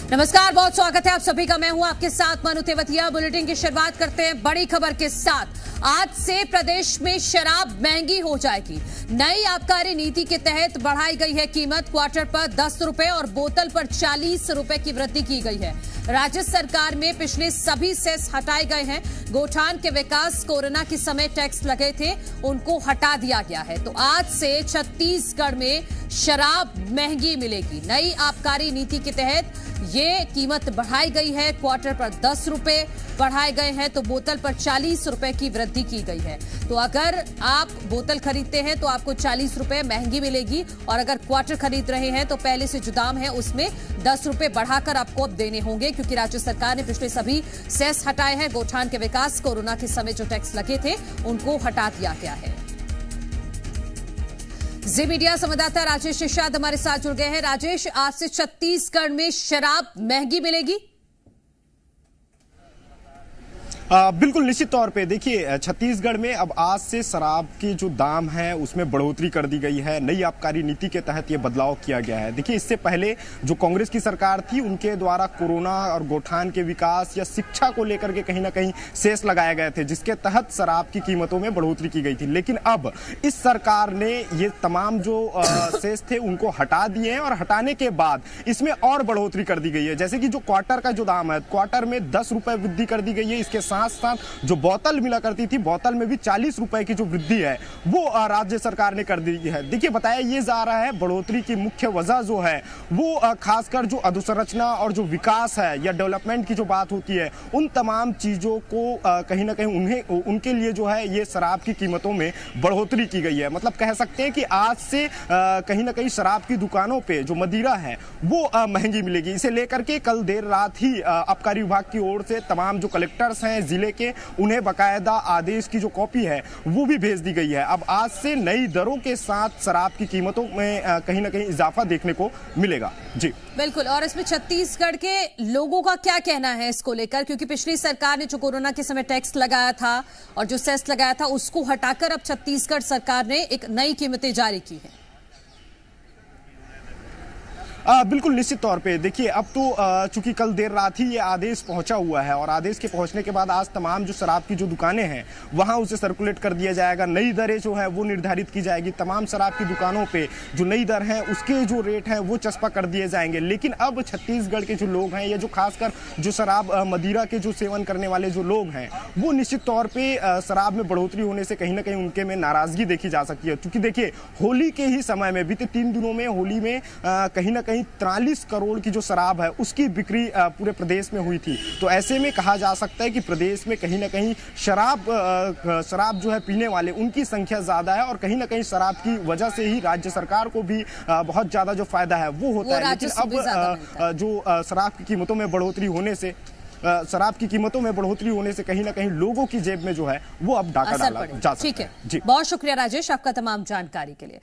नमस्कार, बहुत स्वागत है आप सभी का। मैं हूं आपके साथ मनु तेवतिया। बुलेटिन की शुरुआत करते हैं बड़ी खबर के साथ। आज से प्रदेश में शराब महंगी हो जाएगी। नई आबकारी नीति के तहत बढ़ाई गई है कीमत। क्वार्टर पर 10 रुपए और बोतल पर 40 रुपए की वृद्धि की गई है। राज्य सरकार में पिछले सभी सेस हटाए गए हैं। गोठान के विकास कोरोना के समय टैक्स लगे थे, उनको हटा दिया गया है। तो आज से छत्तीसगढ़ में शराब महंगी मिलेगी। नई आबकारी नीति के तहत ये कीमत बढ़ाई गई है। क्वार्टर पर 10 रुपए बढ़ाए गए हैं तो बोतल पर 40 रुपए की वृद्धि की गई है। तो अगर आप बोतल खरीदते हैं तो आपको 40 रुपए महंगी मिलेगी, और अगर क्वार्टर खरीद रहे हैं तो पहले से जो दाम है उसमें 10 रुपए बढ़ाकर आपको अब देने होंगे, क्योंकि राज्य सरकार ने पिछले सभी सेस हटाए हैं। गोठान के विकास कोरोना के समय जो टैक्स लगे थे उनको हटा दिया गया है। जी मीडिया संवाददाता राजेश निषाद हमारे साथ जुड़ गए हैं। राजेश, आज से छत्तीसगढ़ में शराब महंगी मिलेगी? बिल्कुल निश्चित तौर पे देखिए, छत्तीसगढ़ में अब आज से शराब के जो दाम है उसमें बढ़ोतरी कर दी गई है। नई आबकारी नीति के तहत ये बदलाव किया गया है। देखिए, इससे पहले जो कांग्रेस की सरकार थी उनके द्वारा कोरोना और गोठान के विकास या शिक्षा को लेकर के कहीं ना कहीं सेस लगाए गए थे, जिसके तहत शराब की कीमतों में बढ़ोतरी की गई थी। लेकिन अब इस सरकार ने ये तमाम जो सेस थे उनको हटा दिए हैं, और हटाने के बाद इसमें और बढ़ोतरी कर दी गई है। जैसे कि जो क्वार्टर का जो दाम है, क्वार्टर में 10 रुपए वृद्धि कर दी गई है। इसके साथ साथ जो बोतल मिला करती थी, बोतल में भी 40 रुपए की जो वृद्धि है वो राज्य सरकार ने कर दी है। देखिए, बताया ये जा रहा है बढ़ोतरी की मुख्य वजह जो है वो खासकर जो अधोसंरचना और जो विकास है या डेवलपमेंट की जो बात होती है, उन तमाम चीजों को कहीं ना कहीं उनके लिए जो है ये शराब की कीमतों में बढ़ोतरी की गई है। मतलब कह सकते हैं कि आज से कहीं ना कहीं शराब की दुकानों पे जो मदिरा है वो महंगी मिलेगी। इसे लेकर के कल देर रात ही आबकारी विभाग की ओर से तमाम जो कलेक्टर्स हैं जिले के, उन्हें बकायदा आदेश की जो कॉपी है वो भी भेज दी गई है। अब आज से नई दरों के साथ शराब की कीमतों में कहीं ना कहीं इजाफा देखने को मिलेगा। जी बिल्कुल। और इसमें छत्तीसगढ़ के लोगों का क्या कहना है इसको लेकर, क्योंकि पिछली सरकार ने जो कोरोना के समय टैक्स लगाया था और जो सेस लगाया था उसको हटाकर अब छत्तीसगढ़ सरकार ने एक नई कीमतें जारी की है। बिल्कुल निश्चित तौर पे देखिए, अब तो चूंकि कल देर रात ही ये आदेश पहुंचा हुआ है, और आदेश के पहुंचने के बाद आज तमाम जो शराब की जो दुकानें हैं वहां उसे सर्कुलेट कर दिया जाएगा। नई दरें जो है वो निर्धारित की जाएगी। तमाम शराब की दुकानों पे जो नई दर है उसके जो रेट हैं वो चस्पा कर दिए जाएंगे। लेकिन अब छत्तीसगढ़ के जो लोग हैं, या जो खासकर जो शराब मदिरा के जो सेवन करने वाले जो लोग हैं, वो निश्चित तौर पर शराब में बढ़ोतरी होने से कहीं ना कहीं उनके में नाराजगी देखी जा सकती है। क्योंकि देखिए, होली के ही समय में बीते 3 दिनों में होली में कहीं ना कहीं 43 करोड़ की जो शराब है उसकी बिक्री पूरे प्रदेश में हुई थी। तो ऐसे में कहा जा सकता है कि प्रदेश में कहीं ना कहीं शराब जो है पीने वाले उनकी संख्या ज्यादा है, और कहीं ना कहीं शराब की वजह से ही राज्य सरकार को भी बहुत ज्यादा जो फायदा है वो होता है। लेकिन अब जो शराब की कीमतों में बढ़ोतरी होने से कहीं ना कहीं लोगों की जेब में जो है वो अब डाका डाला जा सकता है। ठीक है जी, बहुत शुक्रिया राजेश आपका तमाम जानकारी के लिए।